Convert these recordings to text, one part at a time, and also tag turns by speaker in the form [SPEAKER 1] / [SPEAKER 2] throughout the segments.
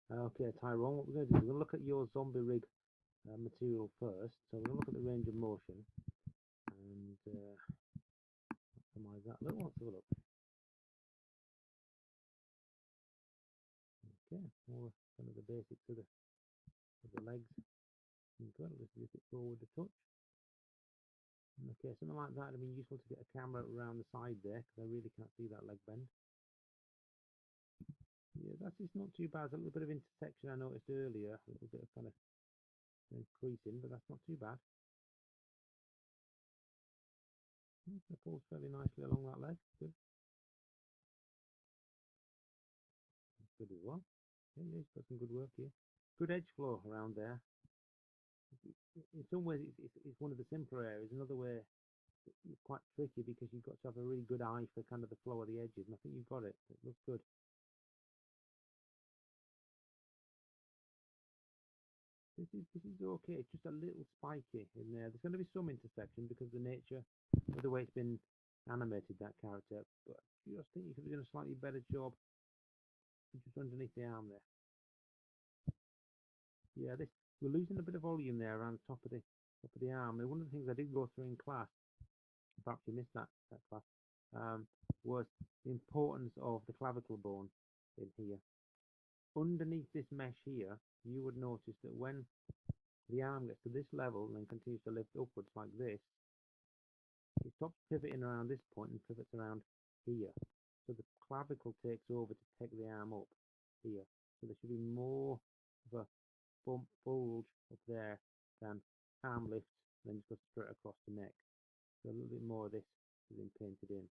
[SPEAKER 1] Okay, Tyrone, what we're going to do is we're going to look at your zombie rig material first. So we're going to look at the range of motion and optimize that a little. Let's have a look. Okay, more kind of the basics of the legs. Okay, I'll just lift it forward a touch. Okay, something like that would have been useful to get a camera around the side there because I really can't see that leg bend. Yeah, that's just not too bad. There's a little bit of intersection I noticed earlier, a little bit of kind of creasing, but that's not too bad. It pulls fairly nicely along that leg. Good. Good as well. Yeah, yeah, he's got some good work here. Good edge flow around there. In some ways, it's one of the simpler areas. Another way, it's quite tricky because you've got to have a really good eye for kind of the flow of the edges, and I think you've got it. It looks good. This is okay. It's just a little spiky in there. There's going to be some intersection because of the nature of the way it's been animated, that character. But I just think you could have done a slightly better job just underneath the arm there. Yeah, this we're losing a bit of volume there around the top of the arm. And one of the things I did go through in class, perhaps you missed that class, was the importance of the clavicle bone in here. Underneath this mesh here, you would notice that when the arm gets to this level and then continues to lift upwards like this, it stops pivoting around this point and pivots around here. So the clavicle takes over to take the arm up here. So there should be more of a bump bulge up there than arm lift and then just go straight across the neck. So a little bit more of this has been painted in.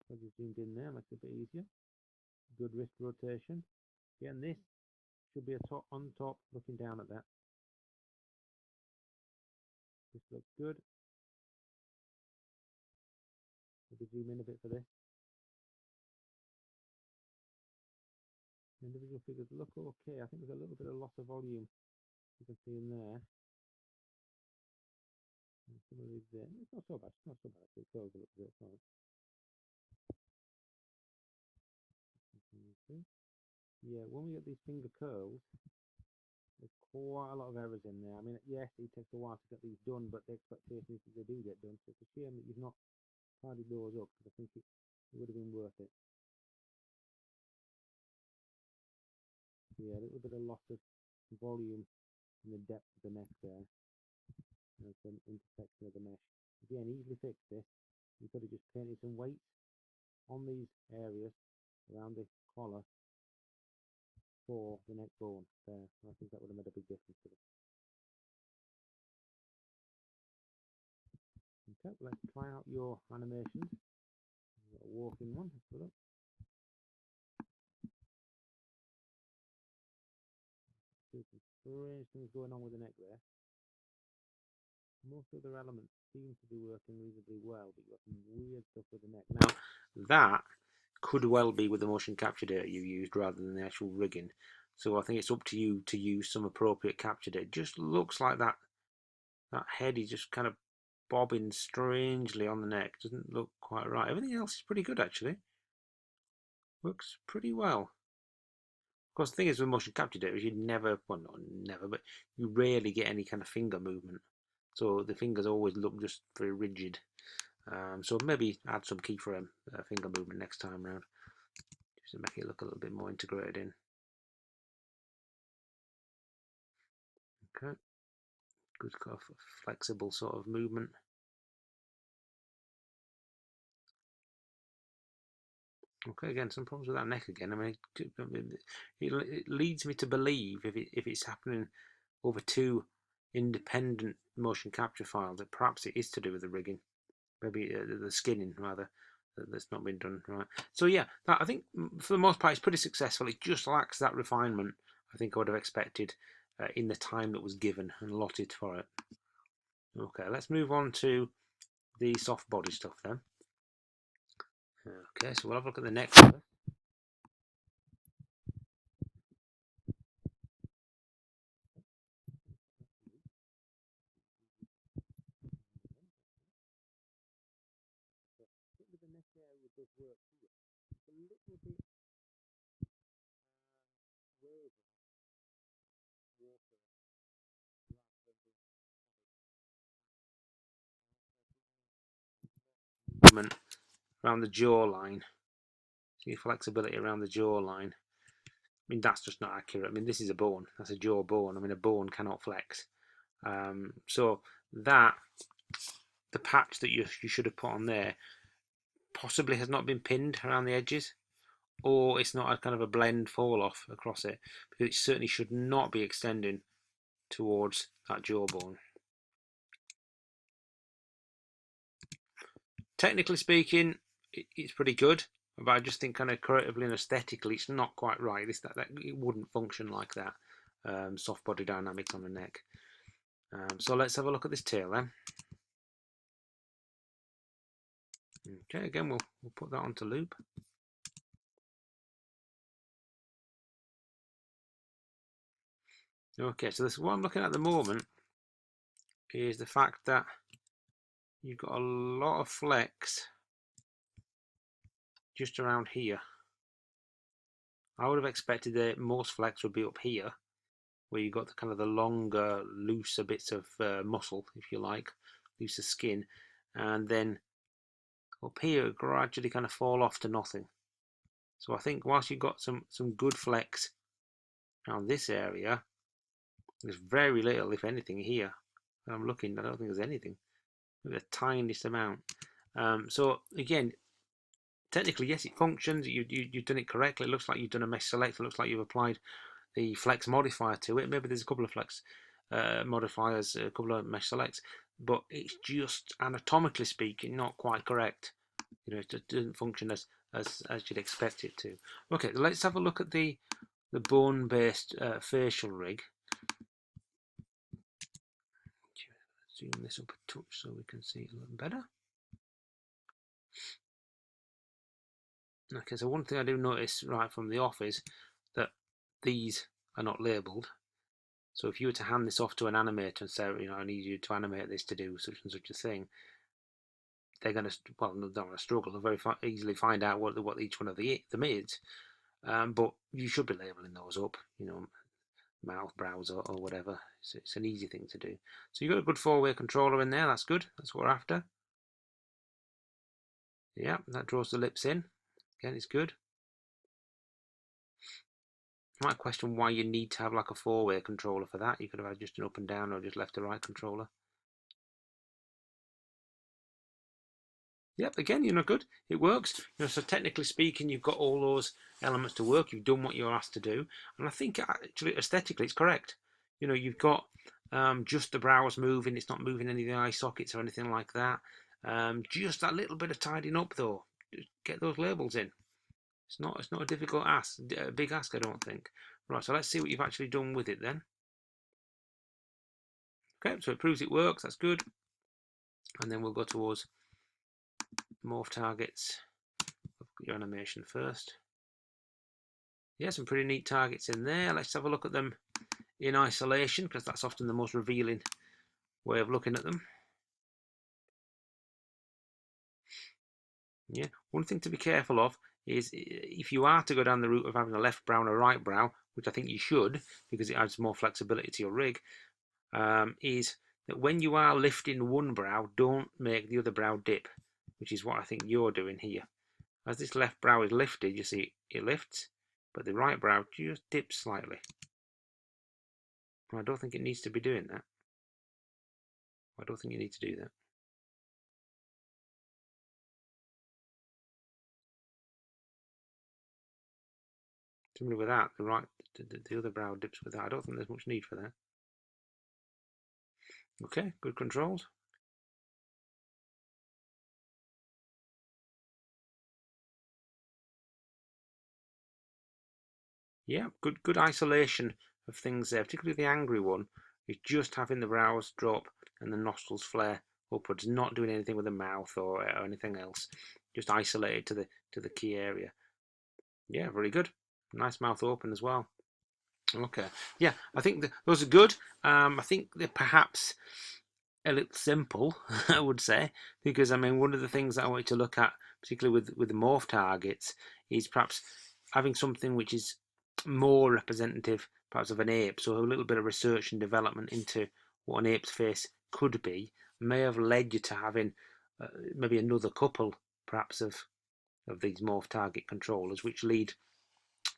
[SPEAKER 1] So just zoomed in there, makes it a bit easier. Good wrist rotation. Again, this should be on top looking down at that. This looks good. Maybe zoom in a bit for this. Individual figures look okay. I think there's a little bit of loss of volume you can see in there. And some of these there. It's not so bad. It's not so bad. It goes a little bit. Fine. Yeah, when we get these finger curls, there's quite a lot of errors in there. I mean, yes, it takes a while to get these done, but the expectation is that they do get done. So it's a shame that you've not tidied those up because I think it would have been worth it. Yeah, a little bit of loss of volume in the depth of the neck there. There's some intersection of the mesh. Again, easily fix this. You could have just painted some weight on these areas around the collar for the neck bone there. I think that would have made a big difference to it. Okay, let's try out your animations. You've got a walking one. Let's put up. There's some strange things going on with the neck there. Most other elements seem to be working reasonably well, but you've got some weird stuff with the neck. Now, that could well be with the motion capture data you used rather than the actual rigging. So I think it's up to you to use some appropriate capture data. It just looks like that head is just kind of bobbing strangely on the neck. Doesn't look quite right. Everything else is pretty good actually. Works pretty well. Of course, the thing is with motion capture data is you never, well not never, but you rarely get any kind of finger movement. So the fingers always look just very rigid. So maybe add some keyframe finger movement next time around, just to make it look a little bit more integrated in. Okay, good kind of flexible sort of movement. Okay, again, some problems with that neck again. I mean, it leads me to believe if it's happening over two independent motion capture files, that perhaps it is to do with the rigging, maybe the skinning rather, that's not been done right. So yeah, I think for the most part it's pretty successful. It just lacks that refinement I think I would have expected in the time that was given and allotted for it. Okay, let's move on to the soft body stuff then. Okay, so we'll have a look at the neck first. The neck area does work. It's a little bit movement around the jawline. See flexibility around the jawline. I mean, that's just not accurate. I mean, this is a bone. That's a jaw bone. I mean, a bone cannot flex. So that, the patch that you should have put on there, possibly has not been pinned around the edges, or it's not a kind of a blend fall off across it, because it certainly should not be extending towards that jawbone. Technically speaking, it's pretty good, but I just think kind of creatively and aesthetically, it's not quite right. That it wouldn't function like that. Soft body dynamics on the neck. So let's have a look at this tail then. Okay, again we'll put that onto loop. Okay, so this what I'm looking at the moment is the fact that you've got a lot of flex just around here. I would have expected that most flex would be up here, where you've got the kind of the longer, looser bits of muscle, if you like, looser skin, and then up here gradually kind of fall off to nothing. So I think whilst you've got some good flex around this area, there's very little, if anything, here. I'm looking, I don't think there's anything. The tiniest amount. So again, technically, yes, it functions. You've done it correctly. It looks like you've done a mesh select. It looks like you've applied the flex modifier to it. Maybe there's a couple of flex modifiers, a couple of mesh selects, but it's just anatomically speaking not quite correct. You know, it doesn't function as you'd expect it to. Okay, let's have a look at the bone-based facial rig. Zoom this up a touch so we can see it a little better. Okay, so one thing I do notice right from the off is that these are not labelled. So if you were to hand this off to an animator and say, you know, I need you to animate this to do such and such a thing, they're going to, well, they're going to struggle. They'll very easily find out what each one of them is. But you should be labelling those up, you know, mouth, brows, or whatever. It's an easy thing to do. So you've got a good four-way controller in there. That's good. That's what we're after. Yeah, that draws the lips in. Again, it's good. You might question why you need to have like a four-way controller for that. You could have had just an up and down or just left to right controller. Yep, again, you know, good. It works. You know, so technically speaking, you've got all those elements to work. You've done what you're asked to do, and I think actually aesthetically, it's correct. You know, you've got just the brows moving. It's not moving any of the eye sockets or anything like that. Just that little bit of tidying up, though. Just get those labels in. It's not a difficult ask, a big ask, I don't think. Right, so let's see what you've actually done with it then. Okay, so it proves it works. That's good. And then we'll go towards morph targets. Your animation first. Yeah, some pretty neat targets in there. Let's have a look at them in isolation, because that's often the most revealing way of looking at them. Yeah, one thing to be careful of is if you are to go down the route of having a left brow and a right brow, which I think you should because it adds more flexibility to your rig, is that when you are lifting one brow, don't make the other brow dip, which is what I think you're doing here. As this left brow is lifted, you see it lifts, but the right brow just dips slightly. I don't think it needs to be doing that. I don't think you need to do that. Similarly with that, the other brow dips with that. I don't think there's much need for that. Okay, good controls. Yeah, good isolation of things there, particularly the angry one. Is just having the brows drop and the nostrils flare upwards, not doing anything with the mouth or anything else. Just isolated to the key area. Yeah, very good. Nice mouth open as well. Okay, yeah, I think those are good. I think they're perhaps a little simple, I would say, because I mean one of the things that I wanted to look at, particularly with the morph targets, is perhaps having something which is more representative, perhaps of an ape. So a little bit of research and development into what an ape's face could be may have led you to having maybe another couple, perhaps, of these morph target controllers, which lead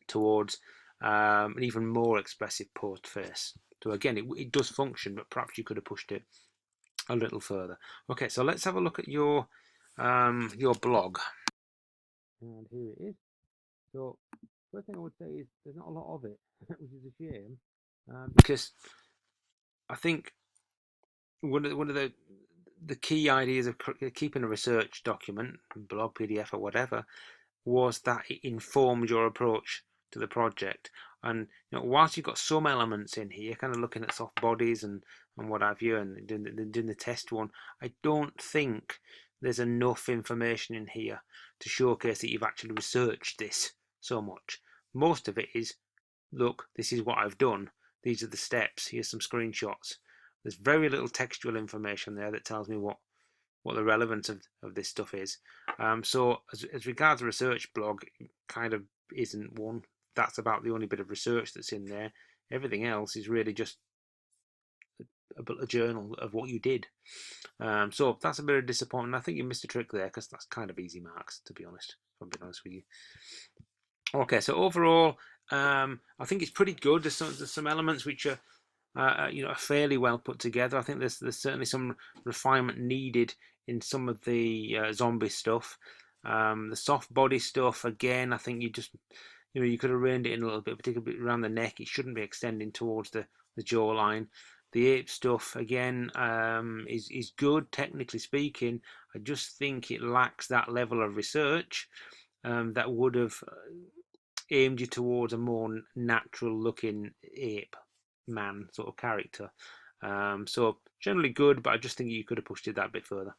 [SPEAKER 1] towards an even more expressive post face. So again, it does function, but perhaps you could have pushed it a little further. Okay, so let's have a look at your blog. And here it is. So first thing I would say is there's not a lot of it, which is a shame, because I think one of the key ideas of keeping a research document, blog, PDF, or whatever, was that it informed your approach to the project. And whilst you've got some elements in here, kind of looking at soft bodies and what have you, and doing the test one, I don't think there's enough information in here to showcase that you've actually researched this so much. Most of it is, look, this is what I've done. These are the steps. Here's some screenshots. There's very little textual information there that tells me what the relevance of this stuff is. So as regards the research blog, it kind of isn't one. That's about the only bit of research that's in there. Everything else is really just a journal of what you did. So that's a bit of disappointment. I think you missed a trick there because that's kind of easy marks, to be honest. If I'm being honest with you. Okay, so overall, I think it's pretty good. There's some elements which are are fairly well put together. I think there's certainly some refinement needed in some of the zombie stuff. The soft body stuff, again, I think you could have reined it in a little bit, particularly around the neck. It shouldn't be extending towards the jawline. The ape stuff, again, is good, technically speaking. I just think it lacks that level of research that would have aimed you towards a more natural looking ape man sort of character. So generally good, but I just think you could have pushed it that bit further.